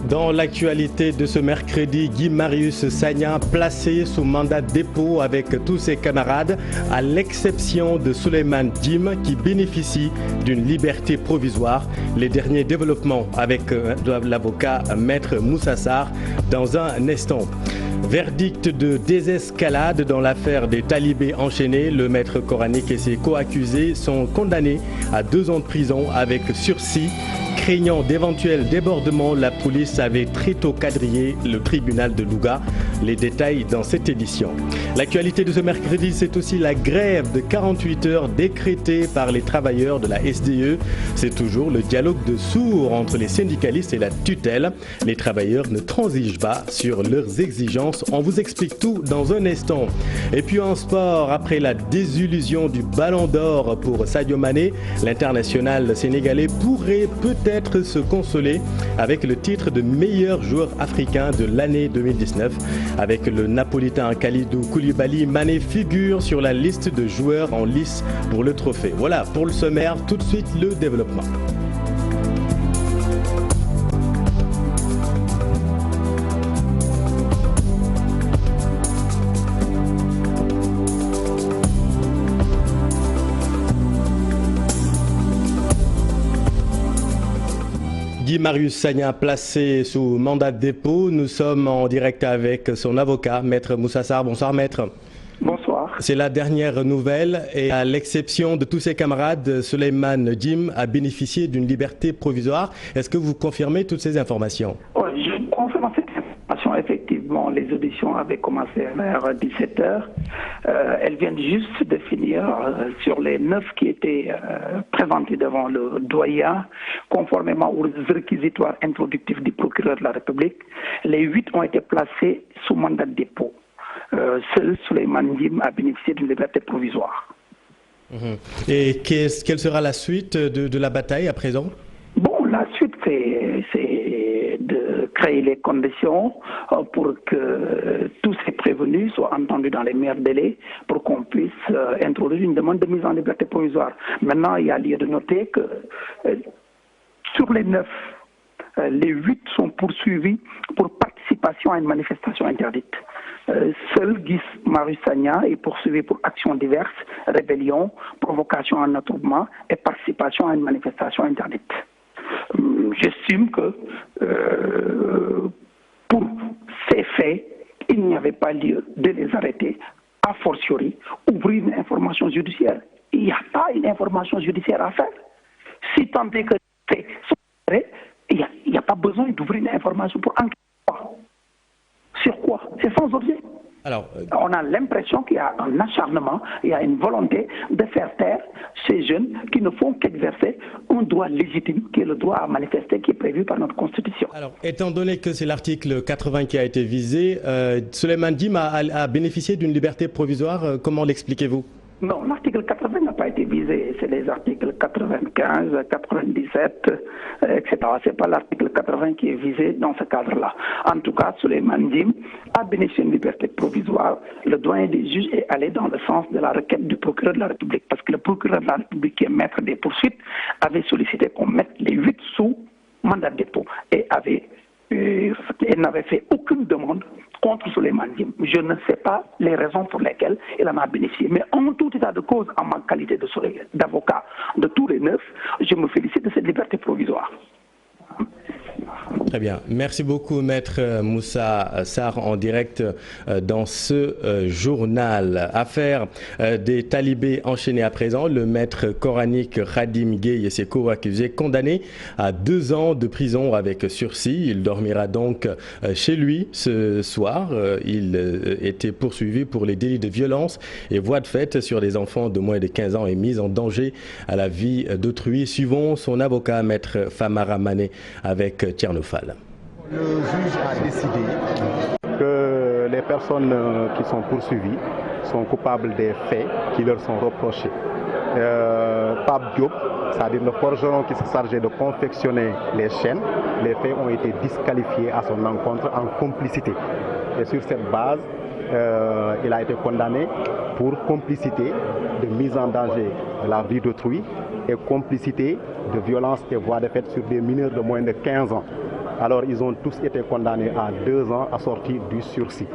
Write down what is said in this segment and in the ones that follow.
Dans l'actualité de ce mercredi, Guy Marius Sagna placé sous mandat de dépôt avec tous ses camarades, à l'exception de Souleymane Djim qui bénéficie d'une liberté provisoire. Les derniers développements avec l'avocat Maître Moussa Sarr dans un instant. Verdict de désescalade dans l'affaire des talibés enchaînés. Le maître coranique et ses co-accusés sont condamnés à 2 ans de prison avec sursis. Craignant d'éventuels débordements, la police avait très tôt quadrillé le tribunal de Louga. Les détails dans cette édition. L'actualité de ce mercredi, c'est aussi la grève de 48 heures décrétée par les travailleurs de la SDE. C'est toujours le dialogue de sourds entre les syndicalistes et la tutelle. Les travailleurs ne transigent pas sur leurs exigences. On vous explique tout dans un instant. Et puis en sport, après la désillusion du Ballon d'Or pour Sadio Mané, l'international sénégalais pourrait peut-être se consoler avec le titre de meilleur joueur africain de l'année 2019. Avec le Napolitain Kalidou Koulibaly, Mané figure sur la liste de joueurs en lice pour le trophée. Voilà pour le sommaire, tout de suite le développement. Guy Marius Sagna placé sous mandat de dépôt. Nous sommes en direct avec son avocat, Maître Moussa Sarr. Bonsoir Maître. Bonsoir. C'est la dernière nouvelle et à l'exception de tous ses camarades, Souleymane Djim a bénéficié d'une liberté provisoire. Est-ce que vous confirmez toutes ces informations? Oui, je confirme cette information. Effectivement, les auditions avaient commencé vers 17h. Elles viennent juste de finir sur les 9 qui étaient présentés devant le doyen, conformément aux réquisitoires introductifs du procureur de la République. Les 8 ont été placés sous mandat de dépôt. Seul Souleymane Djim a bénéficié d'une liberté provisoire. Et quelle sera la suite de la bataille à présent? Bon, la suite, c'est de créer les conditions pour que tous ces prévenus soient entendus dans les meilleurs délais pour qu'on puisse introduire une demande de mise en liberté provisoire. Maintenant, il y a lieu de noter que sur les 9, les 8 sont poursuivis pour participation à une manifestation interdite. Seul Guy Marius Sagna est poursuivi pour actions diverses, rébellion, provocation à un attroupement et participation à une manifestation interdite. J'estime que pour ces faits, il n'y avait pas lieu de les arrêter, a fortiori, ouvrir une information judiciaire. Il n'y a pas une information judiciaire à faire. Si tant est que les faits sont arrêtés, il n'y a pas besoin d'ouvrir une information pour enquêter. Sur quoi? C'est sans objet. Alors, on a l'impression qu'il y a un acharnement, il y a une volonté de faire taire ces jeunes qui ne font qu'exercer un droit légitime, qui est le droit à manifester, qui est prévu par notre Constitution. Alors, étant donné que c'est l'article 80 qui a été visé, Souleymane Djim a bénéficié d'une liberté provisoire. Comment l'expliquez-vous? Non, l'article 80 n'a pas été visé. C'est les articles 95, 97, etc. Ce n'est pas l'article 80 qui est visé dans ce cadre-là. En tout cas, Souleymane Djim a bénéficié d'une liberté provisoire. Le doyen des juges est allé dans le sens de la requête du procureur de la République. Parce que le procureur de la République, qui est maître des poursuites, avait sollicité qu'on mette les 8 sous mandat de dépôt et n'avait fait aucune demande contre Souleymane Djim. Je ne sais pas les raisons pour lesquelles il en a bénéficié. Mais en tout état de cause, en ma qualité d'avocat de tous les 9, je me félicite de cette liberté provisoire. Très bien. Merci beaucoup, Maître Moussa Sarr, en direct dans ce journal. Affaire des talibés enchaînés à présent. Le maître coranique Khadim Gueye et ses co-accusés condamnés à 2 ans de prison avec sursis. Il dormira donc chez lui ce soir. Il était poursuivi pour les délits de violence et voies de fait sur des enfants de moins de 15 ans et mise en danger à la vie d'autrui. Suivons son avocat, Maître Famara Mané, avec Thierno Fall. Le juge a décidé que les personnes qui sont poursuivies sont coupables des faits qui leur sont reprochés. Pape Diop, c'est-à-dire le forgeron qui s'est chargé de confectionner les chaînes, les faits ont été disqualifiés à son encontre en complicité. Et sur cette base, il a été condamné pour complicité de mise en danger de la vie d'autrui et complicité de violence et voies de fait sur des mineurs de moins de 15 ans. Alors ils ont tous été condamnés à 2 ans assortis du sursis.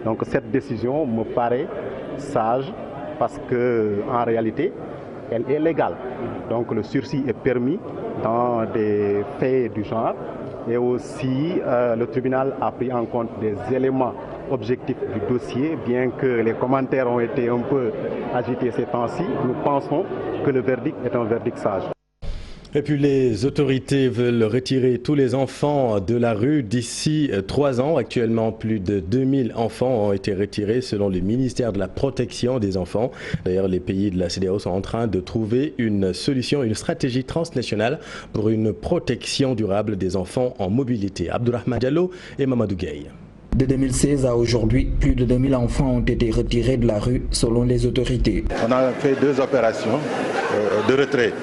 Donc cette décision me paraît sage parce qu'en réalité, elle est légale. Donc le sursis est permis dans des faits du genre et aussi le tribunal a pris en compte des éléments objectifs du dossier, bien que les commentaires ont été un peu agités ces temps-ci. Nous pensons que le verdict est un verdict sage. Et puis les autorités veulent retirer tous les enfants de la rue d'ici 3 ans. Actuellement, plus de 2000 enfants ont été retirés selon le ministère de la protection des enfants. D'ailleurs, les pays de la CEDEAO sont en train de trouver une solution, une stratégie transnationale pour une protection durable des enfants en mobilité. Abdourahmane Diallo et Mamadou Gueye. De 2016 à aujourd'hui, plus de 2000 enfants ont été retirés de la rue selon les autorités. On a fait 2 opérations de retrait.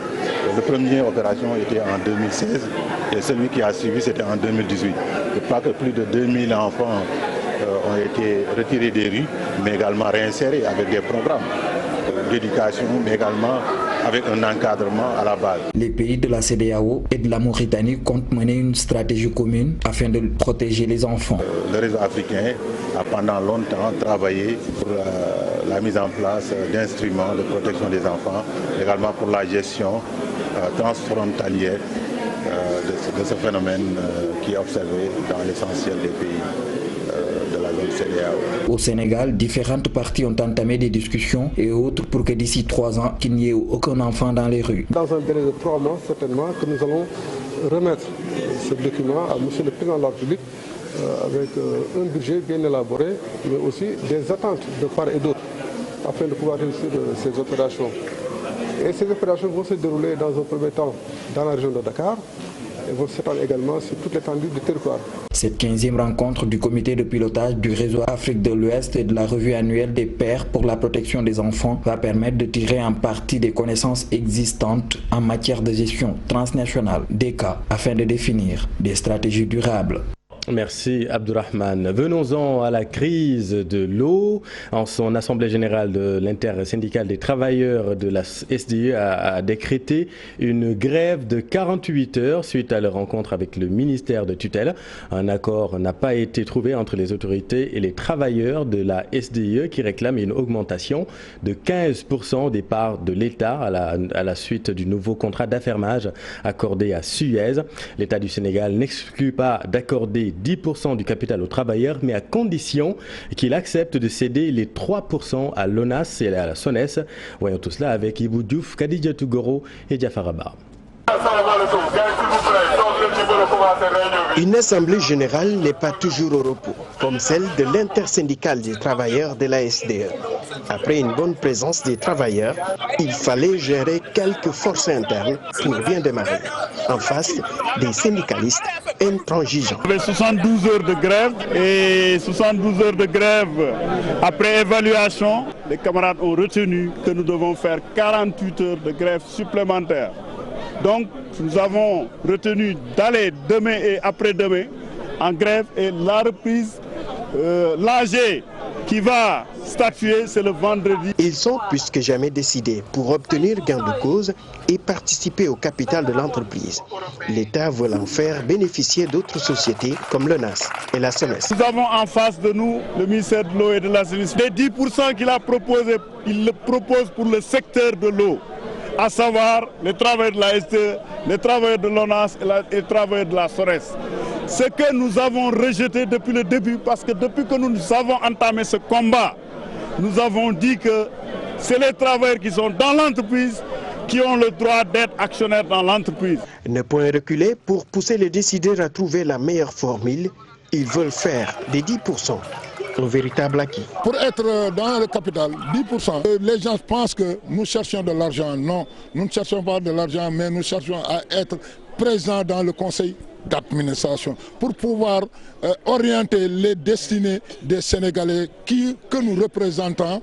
La première opération était en 2016 et celui qui a suivi c'était en 2018. Je crois que plus de 2000 enfants ont été retirés des rues, mais également réinsérés avec des programmes d'éducation, mais également avec un encadrement à la base. Les pays de la CEDEAO et de la Mauritanie comptent mener une stratégie commune afin de protéger les enfants. Le réseau africain a pendant longtemps travaillé pour la mise en place d'instruments de protection des enfants, également pour la gestion transfrontalière de ce phénomène qui est observé dans l'essentiel des pays de la zone CEDEAO. Au Sénégal, différentes parties ont entamé des discussions et autres pour que d'ici 3 ans, qu'il n'y ait aucun enfant dans les rues. Dans un délai de 3 mois, certainement, que nous allons remettre ce document à M. le Président de la République avec un budget bien élaboré, mais aussi des attentes de part et d'autre, afin de pouvoir réussir ces opérations. Et ces opérations vont se dérouler dans un premier temps dans la région de Dakar et vont s'étendre également sur toute l'étendue du territoire. Cette 15e rencontre du comité de pilotage du réseau Afrique de l'Ouest et de la revue annuelle des pairs pour la protection des enfants va permettre de tirer en partie des connaissances existantes en matière de gestion transnationale des cas afin de définir des stratégies durables. Merci Abdourahmane. Venons-en à la crise de l'eau. En son assemblée générale de l'intersyndicale des travailleurs de la SDE a décrété une grève de 48 heures suite à leur rencontre avec le ministère de tutelle. Un accord n'a pas été trouvé entre les autorités et les travailleurs de la SDE qui réclament une augmentation de 15% des parts de l'État à la suite du nouveau contrat d'affermage accordé à Suez. L'État du Sénégal n'exclut pas d'accorder 10% du capital aux travailleurs, mais à condition qu'il accepte de céder les 3% à l'ONAS et à la SONES. Voyons tout cela avec Ibou Diouf, Khadija Tougoro et Diafaraba. Une assemblée générale n'est pas toujours au repos, comme celle de l'intersyndicale des travailleurs de la SDE. Après une bonne présence des travailleurs, il fallait gérer quelques forces internes pour bien démarrer. En face, des syndicalistes intransigeants. Il y avait 72 heures de grève et 72 heures de grève après évaluation, les camarades ont retenu que nous devons faire 48 heures de grève supplémentaires. Donc nous avons retenu d'aller demain et après-demain en grève et la reprise, l'AG qui va statuer, c'est le vendredi. Ils sont plus que jamais décidés pour obtenir gain de cause et participer au capital de l'entreprise. L'État veut en faire bénéficier d'autres sociétés comme l'ONAS et la SONES. Nous avons en face de nous le ministère de l'eau et de l'assainissement. Les 10% qu'il a proposé, il le propose pour le secteur de l'eau, à savoir les travailleurs de la SDE, les travailleurs de l'ONAS et les travailleurs de la SONES. Ce que nous avons rejeté depuis le début, parce que depuis que nous avons entamé ce combat, nous avons dit que c'est les travailleurs qui sont dans l'entreprise qui ont le droit d'être actionnaires dans l'entreprise. Ne point reculer pour pousser les décideurs à trouver la meilleure formule. Ils veulent faire des 10% un véritable acquis. Pour être dans le capital, 10%, les gens pensent que nous cherchons de l'argent. Non, nous ne cherchons pas de l'argent, mais nous cherchons à être présents dans le conseil d'administration pour pouvoir orienter les destinées des Sénégalais que nous représentons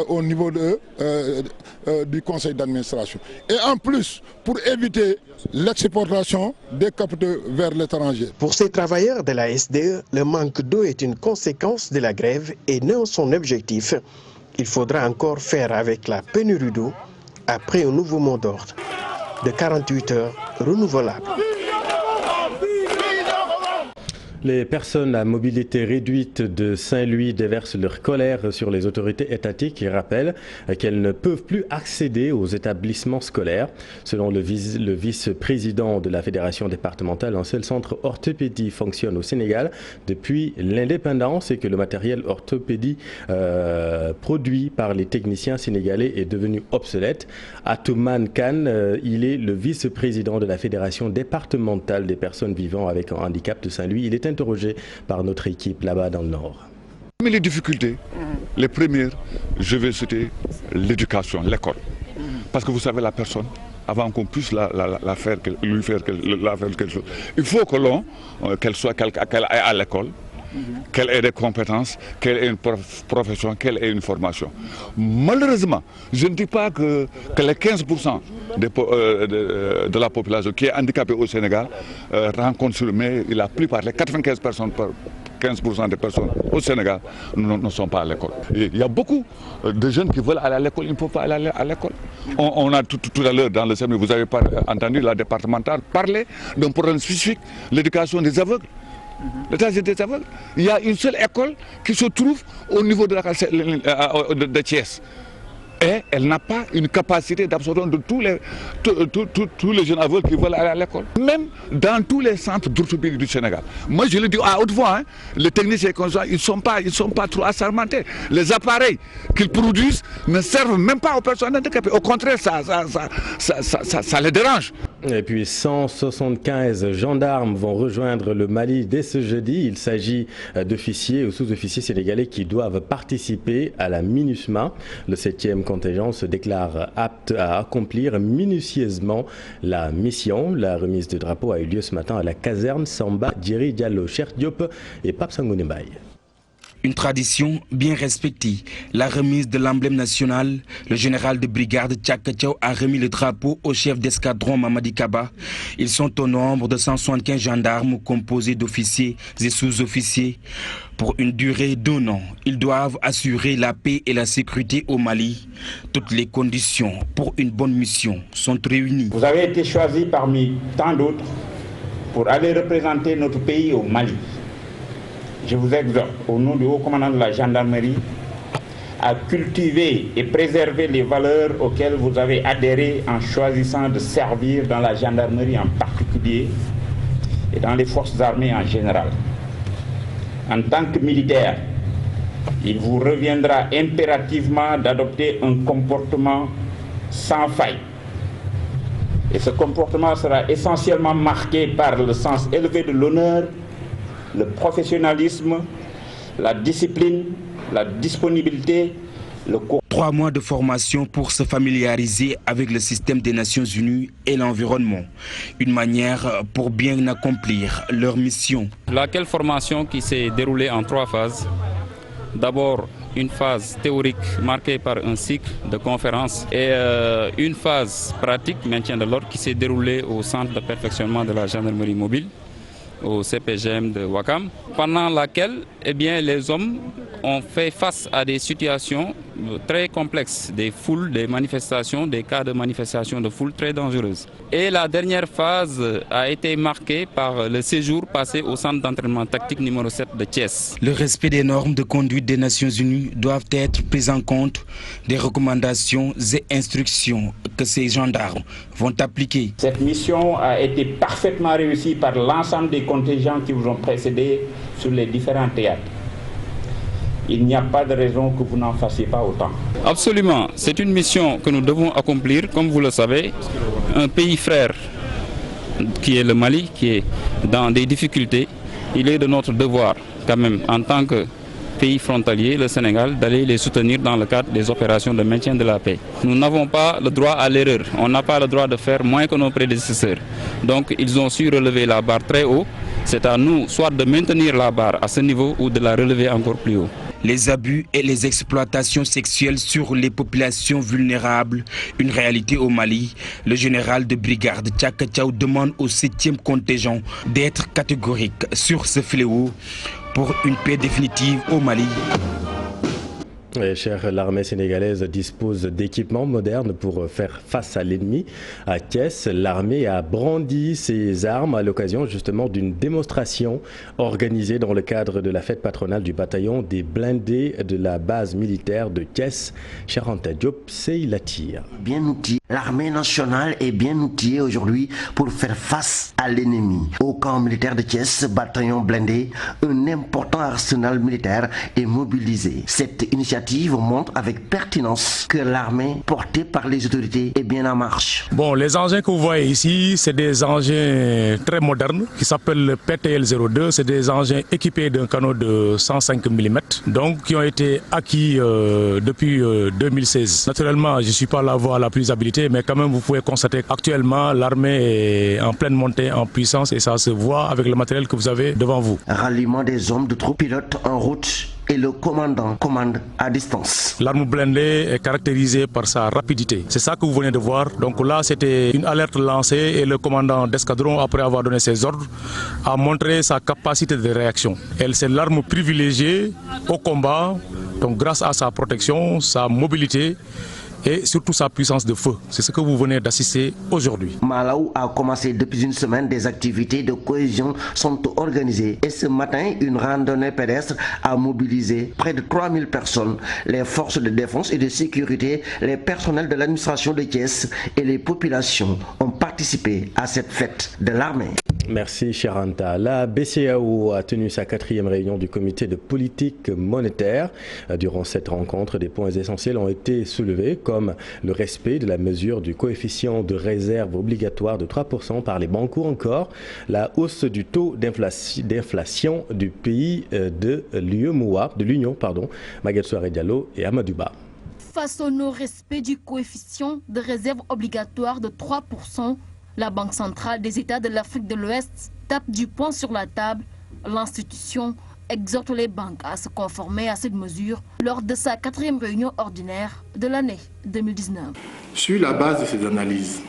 au niveau du conseil d'administration. Et en plus, pour éviter l'exportation des capitaux vers l'étranger. Pour ces travailleurs de la SDE, le manque d'eau est une conséquence de la grève et non son objectif. Il faudra encore faire avec la pénurie d'eau après un nouveau mot d'ordre de 48 heures renouvelable. Les personnes à mobilité réduite de Saint-Louis déversent leur colère sur les autorités étatiques et rappellent qu'elles ne peuvent plus accéder aux établissements scolaires. Selon le vice-président de la fédération départementale, un seul centre orthopédie fonctionne au Sénégal depuis l'indépendance et que le matériel orthopédie produit par les techniciens sénégalais est devenu obsolète. Atoumane Khan, il est le vice-président de la fédération départementale des personnes vivant avec un handicap de Saint-Louis. Il est interrogé par notre équipe là-bas dans le Nord. Mais les difficultés, les premières, je vais citer l'éducation, l'école. Parce que vous savez, la personne, avant qu'on puisse lui faire quelque chose, il faut que qu'elle aille à l'école, qu'elle ait des compétences, qu'elle ait une profession, qu'elle ait une formation. Malheureusement, je ne dis pas que les 15% de la population qui est handicapée au Sénégal rencontrent, mais la plupart, les 15% des personnes au Sénégal ne sont pas à l'école. Il y a beaucoup de jeunes qui veulent aller à l'école, ils ne peuvent pas aller à l'école. On a tout à l'heure dans le séminaire, vous avez entendu la départementale parler d'un problème spécifique, l'éducation des aveugles. Des aveugles. Il y a une seule école qui se trouve au niveau de Thiès. Et elle n'a pas une capacité d'absorption de tous les jeunes aveugles qui veulent aller à l'école. Même dans tous les centres d'orthopédie du Sénégal. Moi je le dis à haute voix, les techniciens ils ne sont pas trop assermentés. Les appareils qu'ils produisent ne servent même pas aux personnes handicapées. Au contraire, ça les dérange. Et puis 175 gendarmes vont rejoindre le Mali dès ce jeudi. Il s'agit d'officiers ou sous-officiers sénégalais qui doivent participer à la MINUSMA. Le 7e contingent se déclare apte à accomplir minutieusement la mission. La remise de drapeau a eu lieu ce matin à la caserne Samba Djeri Diallo, Cheikh Diop et Pape Sangoné Mbaye. Une tradition bien respectée. La remise de l'emblème national, le général de brigade Tchaka Tchao a remis le drapeau au chef d'escadron Mamadi Kaba. Ils sont au nombre de 175 gendarmes composés d'officiers et sous-officiers. Pour une durée d'1 an, ils doivent assurer la paix et la sécurité au Mali. Toutes les conditions pour une bonne mission sont réunies. Vous avez été choisi parmi tant d'autres pour aller représenter notre pays au Mali. Je vous exhorte, au nom du haut commandant de la gendarmerie, à cultiver et préserver les valeurs auxquelles vous avez adhéré en choisissant de servir dans la gendarmerie en particulier et dans les forces armées en général. En tant que militaire, il vous reviendra impérativement d'adopter un comportement sans faille. Et ce comportement sera essentiellement marqué par le sens élevé de l'honneur, le professionnalisme, la discipline, la disponibilité, le cours. 3 mois de formation pour se familiariser avec le système des Nations Unies et l'environnement. Une manière pour bien accomplir leur mission. Laquelle formation qui s'est déroulée en 3 phases. D'abord, une phase théorique marquée par un cycle de conférences et une phase pratique, maintien de l'ordre, qui s'est déroulée au centre de perfectionnement de la gendarmerie mobile, au CPGM de Ouakam, pendant laquelle les hommes ont fait face à des situations très complexes, des foules, des manifestations, des cas de manifestations de foule très dangereuses. Et la dernière phase a été marquée par le séjour passé au centre d'entraînement tactique numéro 7 de Thiès. Le respect des normes de conduite des Nations Unies doivent être prises en compte, des recommandations et instructions que ces gendarmes vont appliquer. Cette mission a été parfaitement réussie par l'ensemble des contingents qui vous ont précédés sur les différents théâtres. Il n'y a pas de raison que vous n'en fassiez pas autant. Absolument, c'est une mission que nous devons accomplir, comme vous le savez. Un pays frère qui est le Mali, qui est dans des difficultés, il est de notre devoir quand même en tant que pays frontalier, le Sénégal, d'aller les soutenir dans le cadre des opérations de maintien de la paix. Nous n'avons pas le droit à l'erreur, on n'a pas le droit de faire moins que nos prédécesseurs. Donc ils ont su relever la barre très haut, c'est à nous soit de maintenir la barre à ce niveau ou de la relever encore plus haut. Les abus et les exploitations sexuelles sur les populations vulnérables, une réalité au Mali. Le général de brigade Tchaka Tchao demande au 7e contingent d'être catégorique sur ce fléau pour une paix définitive au Mali. Cher, l'armée sénégalaise dispose d'équipements modernes pour faire face à l'ennemi. À Thiès, l'armée a brandi ses armes à l'occasion justement d'une démonstration organisée dans le cadre de la fête patronale du bataillon des blindés de la base militaire de Thiès. Cher Anta Diop, Seylatir. Bien outillée, l'armée nationale est bien outillée aujourd'hui pour faire face à l'ennemi. Au camp militaire de Thiès, bataillon blindé, un important arsenal militaire est mobilisé. Cette initiative montre avec pertinence que l'armée portée par les autorités est bien en marche. Bon, les engins que vous voyez ici, c'est des engins très modernes qui s'appellent le PTL-02. C'est des engins équipés d'un canon de 105 mm, donc qui ont été acquis depuis 2016. Naturellement, je ne suis pas la voie la plus habilitée, mais quand même vous pouvez constater qu'actuellement l'armée est en pleine montée en puissance et ça se voit avec le matériel que vous avez devant vous. Ralliement des hommes de troupes, pilotes en route et le commandant commande à distance. L'arme blindée est caractérisée par sa rapidité. C'est ça que vous venez de voir. Donc là, c'était une alerte lancée et le commandant d'escadron, après avoir donné ses ordres, a montré sa capacité de réaction. C'est l'arme privilégiée au combat, donc grâce à sa protection, sa mobilité et surtout sa puissance de feu. C'est ce que vous venez d'assister aujourd'hui. Malawi a commencé depuis une semaine. Des activités de cohésion sont organisées. Et ce matin, une randonnée pédestre a mobilisé près de 3000 personnes. Les forces de défense et de sécurité, les personnels de l'administration de Thiès et les populations ont participé à cette fête de l'armée. Merci Charanta. La BCEAO a tenu sa 4e réunion du comité de politique monétaire. Durant cette rencontre, des points essentiels ont été soulevés comme le respect de la mesure du coefficient de réserve obligatoire de 3% par les banques ou encore la hausse du taux d'inflation du pays de l'Union, Maguette Souare Diallo et Amadouba. Face au non-respect du coefficient de réserve obligatoire de 3%, la Banque centrale des États de l'Afrique de l'Ouest tape du poing sur la table. L'institution exhorte les banques à se conformer à cette mesure lors de sa 4e réunion ordinaire de l'année 2019. Sur la base de ces analyses,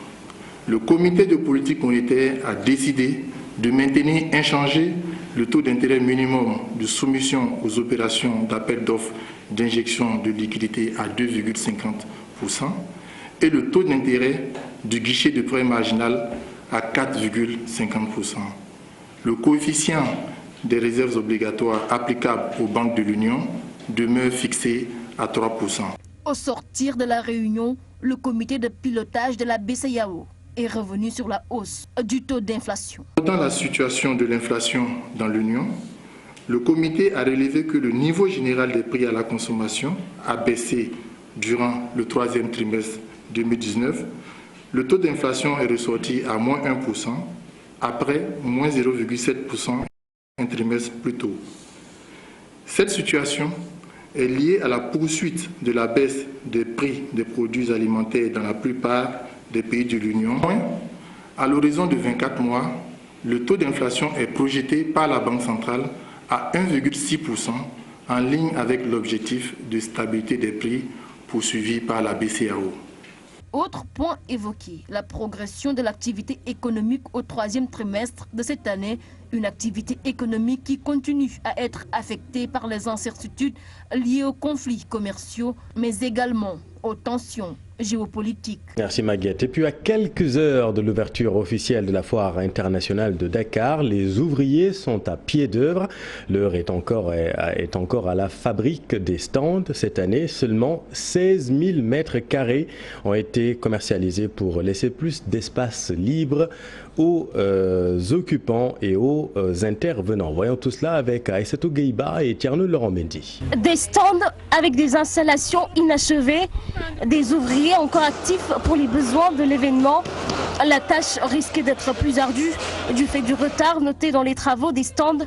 le comité de politique monétaire a décidé de maintenir inchangé le taux d'intérêt minimum de soumission aux opérations d'appel d'offres d'injection de liquidité à 2,50% et le taux d'intérêt du guichet de prêt marginal à 4,50%. Le coefficient des réserves obligatoires applicables aux banques de l'Union demeure fixé à 3%. Au sortir de la réunion, le comité de pilotage de la BCEAO est revenu sur la hausse du taux d'inflation. Dans la situation de l'inflation dans l'Union, le comité a relevé que le niveau général des prix à la consommation a baissé durant le 3e trimestre 2019. Le taux d'inflation est ressorti à moins 1%, après moins 0,7% un trimestre plus tôt. Cette situation est liée à la poursuite de la baisse des prix des produits alimentaires dans la plupart des pays de l'Union. À l'horizon de 24 mois, le taux d'inflation est projeté par la Banque centrale à 1,6%, en ligne avec l'objectif de stabilité des prix poursuivi par la BCEAO. Autre point évoqué, la progression de l'activité économique au 3e trimestre de cette année, une activité économique qui continue à être affectée par les incertitudes liées aux conflits commerciaux, mais également aux tensions géopolitiques. Merci Maguette. Et puis à quelques heures de l'ouverture officielle de la foire internationale de Dakar, les ouvriers sont à pied d'œuvre. L'heure est encore à la fabrique des stands. Cette année, seulement 16 000 mètres carrés ont été commercialisés pour laisser plus d'espace libre aux occupants et aux intervenants. Voyons tout cela avec Aïssatou Gueiba et Tierno Laurent Mendy. Des stands avec des installations inachevées, des ouvriers encore actifs pour les besoins de l'événement. La tâche risque d'être plus ardue du fait du retard noté dans les travaux des stands.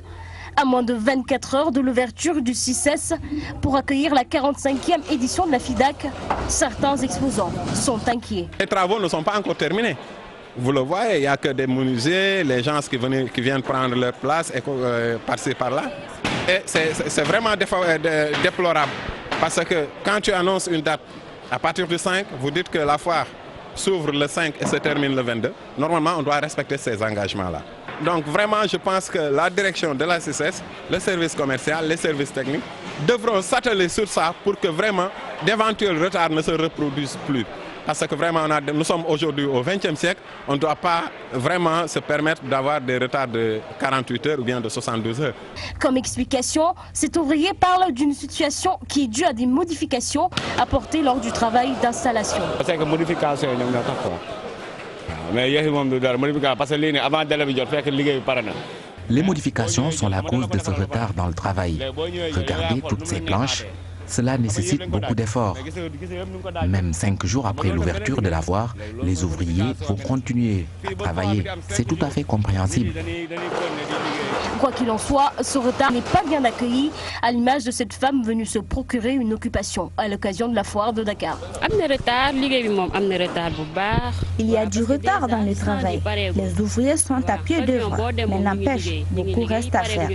À moins de 24 heures de l'ouverture du 6S pour accueillir la 45e édition de la FIDAK, certains exposants sont inquiets. Les travaux ne sont pas encore terminés. Vous le voyez, il n'y a que des menuisiers, les gens qui viennent prendre leur place et par-ci par-là. Et c'est vraiment déplorable parce que quand tu annonces une date à partir du 5, vous dites que la foire s'ouvre le 5 et se termine le 22. Normalement, on doit respecter ces engagements-là. Donc vraiment, je pense que la direction de la CCS, le service commercial, les services techniques devront s'atteler sur ça pour que vraiment d'éventuels retards ne se reproduisent plus. Parce que vraiment, nous sommes aujourd'hui au XXe siècle, on ne doit pas vraiment se permettre d'avoir des retards de 48 heures ou bien de 72 heures. Comme explication, cet ouvrier parle d'une situation qui est due à des modifications apportées lors du travail d'installation. C'est que modification, les modifications sont la cause de ce retard dans le travail. Regardez toutes ces planches. Cela nécessite beaucoup d'efforts. Même 5 jours après l'ouverture de la voie, les ouvriers vont continuer à travailler. C'est tout à fait compréhensible. Quoi qu'il en soit, ce retard n'est pas bien accueilli, à l'image de cette femme venue se procurer une occupation à l'occasion de la foire de Dakar. Il y a du retard dans le travail. Les ouvriers sont à pied d'œuvre, mais n'empêche, beaucoup reste à faire.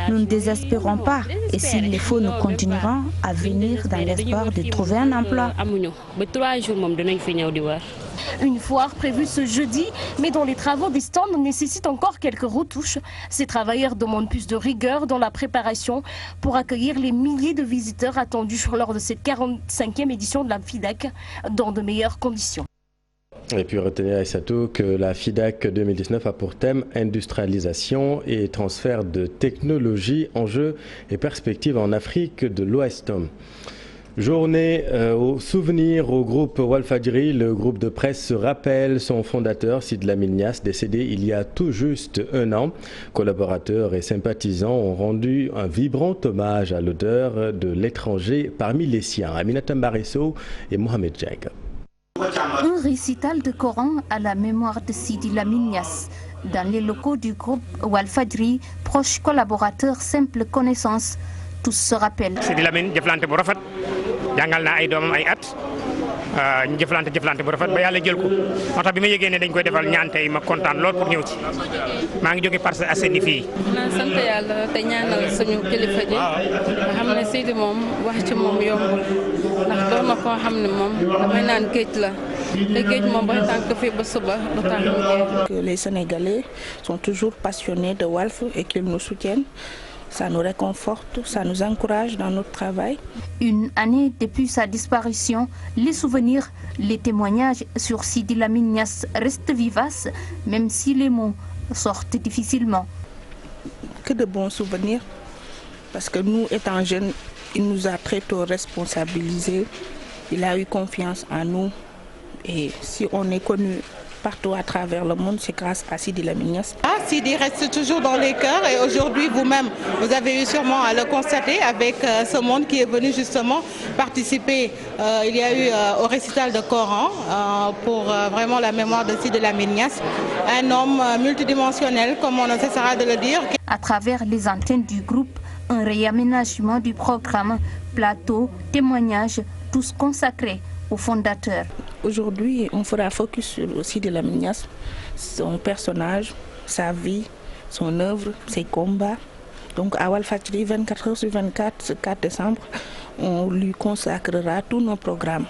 Nous ne désespérons pas et s'il le faut, nous continuerons à venir dans l'espoir de trouver un emploi. Une foire prévue ce jeudi, mais dont les travaux des stands nécessitent encore quelques retouches. Ces travailleurs demandent plus de rigueur dans la préparation pour accueillir les milliers de visiteurs attendus lors de cette 45e édition de la FIDAK dans de meilleures conditions. Et puis retenez Aïssatou que la FIDAK 2019 a pour thème industrialisation et transfert de technologie, enjeux et perspectives en Afrique de l'Ouest. Journée au souvenir au groupe Walfadjri. Le groupe de presse se rappelle son fondateur Sidy Lamine Niasse, décédé il y a tout juste 1 an. Collaborateurs et sympathisants ont rendu un vibrant hommage à l'auteur de L'étranger parmi les siens, Aminata Mbaresso et Mohamed Djeg. Un récital de Coran à la mémoire de Sidy Lamine Niasse dans les locaux du groupe Walfadjri, proches collaborateurs, simples connaissances. Tous se rappellent. Sidy Lamine jëflante bu rafet jàngal naa ay doomam ay at ñu jëflante bu rafet ba yàlla jël ko moo tax bi ma yëgee ne dañ koy defal ñaan tey ma kontaan lool pour ñëw ci maa ngi jóge Parcelles Assainies fii. naa sant yàlla te ñaanal suñu kilifa ji nga xam ne Sidy moom wax ci moom yombul ndax doon na koo xam ne moom damay naan géej la te géej moom ba tànk fii ba suba du tax mu jeex. Que les Sénégalais sont toujours passionnés de Walf et qu'ils nous soutiennent. Ça nous réconforte, ça nous encourage dans notre travail. Une année depuis sa disparition, les souvenirs, les témoignages sur Sidy Lamine Niasse restent vivaces, même si les mots sortent difficilement. Que de bons souvenirs, parce que nous, étant jeunes, il nous a très tôt responsabilisés, il a eu confiance en nous, et si on est connu partout à travers le monde, c'est grâce à Sidy Lamine Niasse. Sidy reste toujours dans les cœurs et aujourd'hui vous-même, vous avez eu sûrement à le constater avec ce monde qui est venu justement participer. Il y a eu au récital de Coran pour vraiment la mémoire de Sidy Lamine Niasse, un homme multidimensionnel comme on ne cessera de le dire. À travers les antennes du groupe, un réaménagement du programme, plateau, témoignages, tous consacrés au fondateur. Aujourd'hui, on fera focus sur Sidy Lamine Niasse, son personnage, sa vie, son œuvre, ses combats. Donc à Walfadjri, 24 heures sur 24, ce 4 décembre, on lui consacrera tous nos programmes.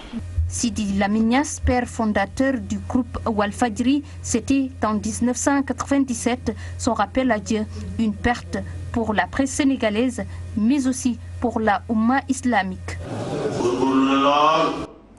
Sidy Lamine Niasse, père fondateur du groupe Walfadjri, c'était en 1997 son rappel à Dieu, une perte pour la presse sénégalaise, mais aussi pour la Oumma islamique.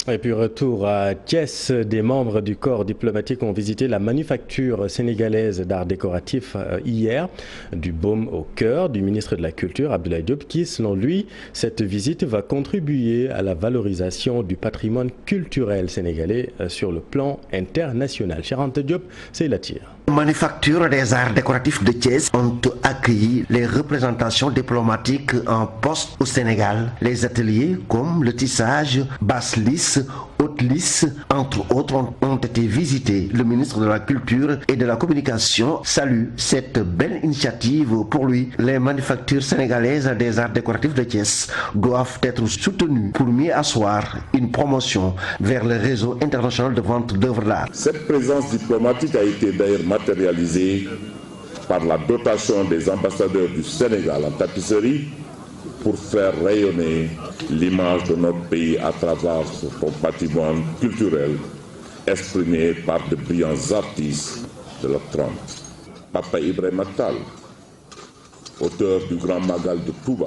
Et puis retour à Thiès, des membres du corps diplomatique ont visité la manufacture sénégalaise d'art décoratif hier, du baume au cœur du ministre de la Culture, Abdoulaye Diop, qui selon lui, cette visite va contribuer à la valorisation du patrimoine culturel sénégalais sur le plan international. Charante Diop, c'est la tire. Manufacture des arts décoratifs de Thiès ont accueilli les représentations diplomatiques en poste au Sénégal. Les ateliers comme le tissage, basse lisse, haute lisse, entre autres, ont été visités. Le ministre de la Culture et de la Communication salue cette belle initiative. Pour lui, les manufactures sénégalaises des arts décoratifs de Thiès doivent être soutenues pour mieux asseoir une promotion vers le réseau international de vente d'œuvres d'art. Cette présence diplomatique a été d'ailleurs matérialisée par la dotation des ambassadeurs du Sénégal en tapisserie pour faire rayonner l'image de notre pays à travers son patrimoine culturel exprimé par de brillants artistes de l'octroi. Papa Ibrahim Attal, auteur du Grand Magal de Touba,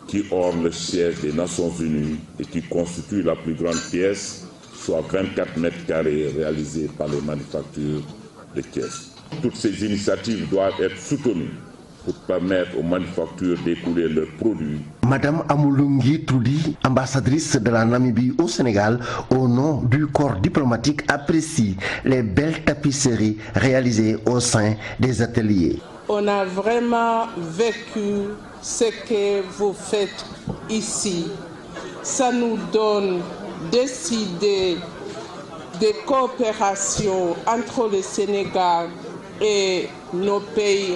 qui orne le siège des Nations Unies et qui constitue la plus grande pièce, soit 24 mètres carrés, réalisée par les manufactures de Thiès. Toutes ces initiatives doivent être soutenues pour permettre aux manufactures d'écouler leurs produits. Madame Amoulungi Troudi, ambassadrice de la Namibie au Sénégal, au nom du corps diplomatique, apprécie les belles tapisseries réalisées au sein des ateliers. On a vraiment vécu ce que vous faites ici. Ça nous donne des idées de coopération entre le Sénégal et nos pays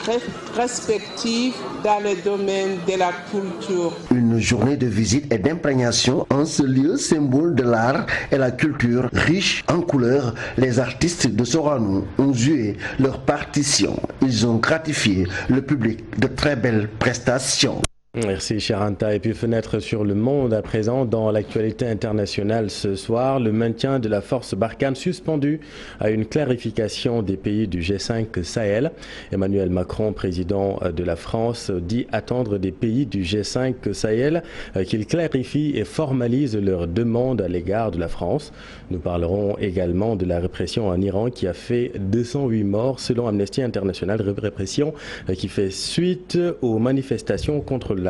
respectifs dans le domaine de la culture. Une journée de visite et d'imprégnation en ce lieu symbole de l'art et la culture riche en couleurs. Les artistes de Sorano ont joué leur partition. Ils ont gratifié le public de très belles prestations. Merci Charanta. Et puis fenêtre sur le monde à présent dans l'actualité internationale ce soir. Le maintien de la force Barkhane suspendue à une clarification des pays du G5 Sahel. Emmanuel Macron, président de la France, dit attendre des pays du G5 Sahel qu'ils clarifient et formalisent leurs demandes à l'égard de la France. Nous parlerons également de la répression en Iran qui a fait 208 morts selon Amnesty International. Répression qui fait suite aux manifestations contre la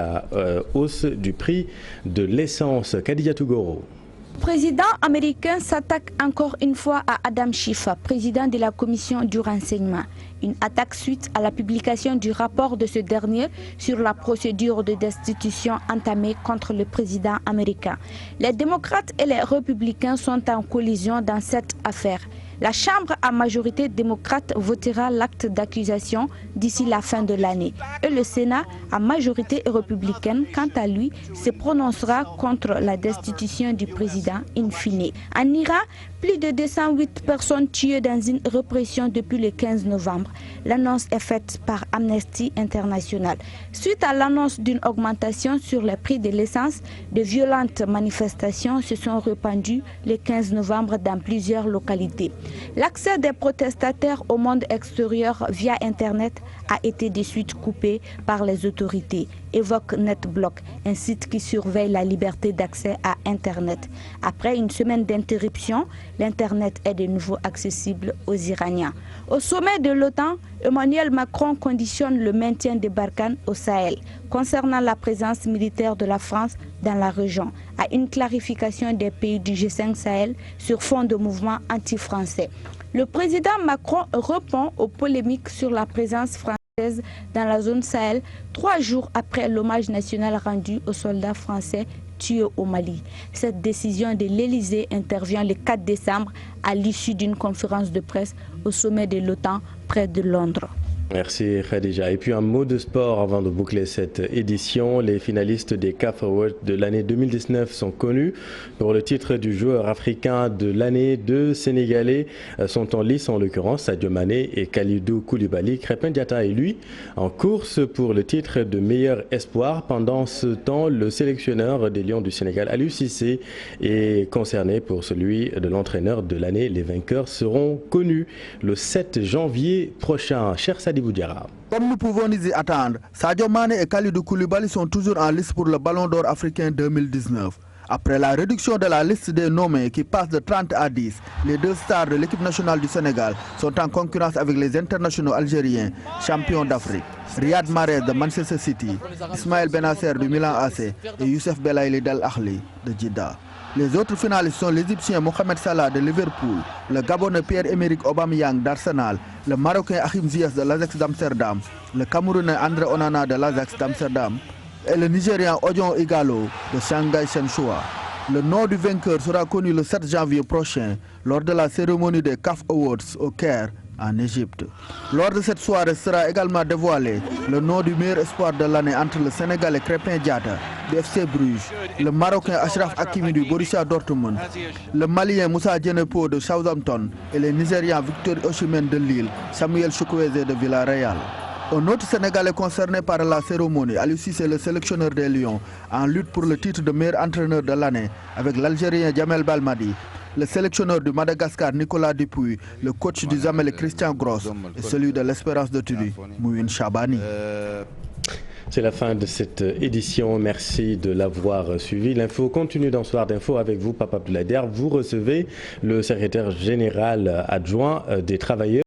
hausse du prix de l'essence. Khadija Tougoro. Le président américain s'attaque encore une fois à Adam Schiff, président de la commission du renseignement. Une attaque suite à la publication du rapport de ce dernier sur la procédure de destitution entamée contre le président américain. Les démocrates et les républicains sont en collision dans cette affaire. La Chambre à majorité démocrate votera l'acte d'accusation d'ici la fin de l'année. Et le Sénat à majorité républicaine, quant à lui, se prononcera contre la destitution du président in fine. En Iran, plus de 208 personnes tuées dans une répression depuis le 15 novembre. L'annonce est faite par Amnesty International. Suite à l'annonce d'une augmentation sur les prix de l'essence, de violentes manifestations se sont répandues le 15 novembre dans plusieurs localités. L'accès des protestataires au monde extérieur via Internet a été de suite coupé par les autorités, évoque NetBlock, un site qui surveille la liberté d'accès à Internet. Après une semaine d'interruption, l'Internet est de nouveau accessible aux Iraniens. Au sommet de l'OTAN, Emmanuel Macron conditionne le maintien de Barkhane au Sahel, concernant la présence militaire de la France dans la région, à une clarification des pays du G5 Sahel sur fond de mouvements anti-français. Le président Macron répond aux polémiques sur la présence française dans la zone Sahel 3 jours après l'hommage national rendu aux soldats français tués au Mali. Cette décision de l'Elysée intervient le 4 décembre à l'issue d'une conférence de presse au sommet de l'OTAN près de Londres. Merci Khadija. Et puis un mot de sport avant de boucler cette édition. Les finalistes des CAF Awards de l'année 2019 sont connus. Pour le titre du joueur africain de l'année, 2 Sénégalais sont en lice, en l'occurrence Sadio Mané et Kalidou Koulibaly. Krépin Diatta est lui en course pour le titre de meilleur espoir. Pendant ce temps, le sélectionneur des Lions du Sénégal, Aliou Cissé, est concerné pour celui de l'entraîneur de l'année. Les vainqueurs seront connus le 7 janvier prochain. Cher Sadi Boudiara. Comme nous pouvons nous y attendre, Sadio Mané et Kalidou Koulibaly sont toujours en liste pour le Ballon d'Or africain 2019. Après la réduction de la liste des nommés qui passe de 30 à 10, les 2 stars de l'équipe nationale du Sénégal sont en concurrence avec les internationaux algériens, champions d'Afrique. Riyad Mahrez de Manchester City, Ismaël Benasser du Milan AC et Youssef Belaïli d'Al Ahly de Jeddah. Les autres finalistes sont l'Égyptien Mohamed Salah de Liverpool, le Gabonais Pierre-Emerick Aubameyang d'Arsenal, le Marocain Hakim Ziyech de l'Ajax d'Amsterdam, le Camerounais André Onana de l'Ajax d'Amsterdam et le Nigérian Odion Igalo de Shanghai Shenhua. Le nom du vainqueur sera connu le 7 janvier prochain lors de la cérémonie des CAF Awards au Caire, en Égypte. Lors de cette soirée sera également dévoilé le nom du meilleur espoir de l'année entre le Sénégalais Krépin Diatta du FC Bruges, le Marocain Achraf Hakimi du Borussia Dortmund, le Malien Moussa Djenepo de Southampton et le Nigérian Victor Osimhen de Lille, Samuel Chukwueze de Villarreal. Un autre Sénégalais concerné par la cérémonie, Aliou Cissé, le sélectionneur des Lions, en lutte pour le titre de meilleur entraîneur de l'année avec l'Algérien Djamel Belmadi, le sélectionneur du Madagascar Nicolas Dupuy, le coach du Zamalek Christian Gross et celui de l'Espérance de Tunis Mouine Chabani. C'est la fin de cette édition. Merci de l'avoir suivi. L'info continue dans Soir d'Info avec vous, Papa Abdoulaye Der. Vous recevez le secrétaire général adjoint des travailleurs.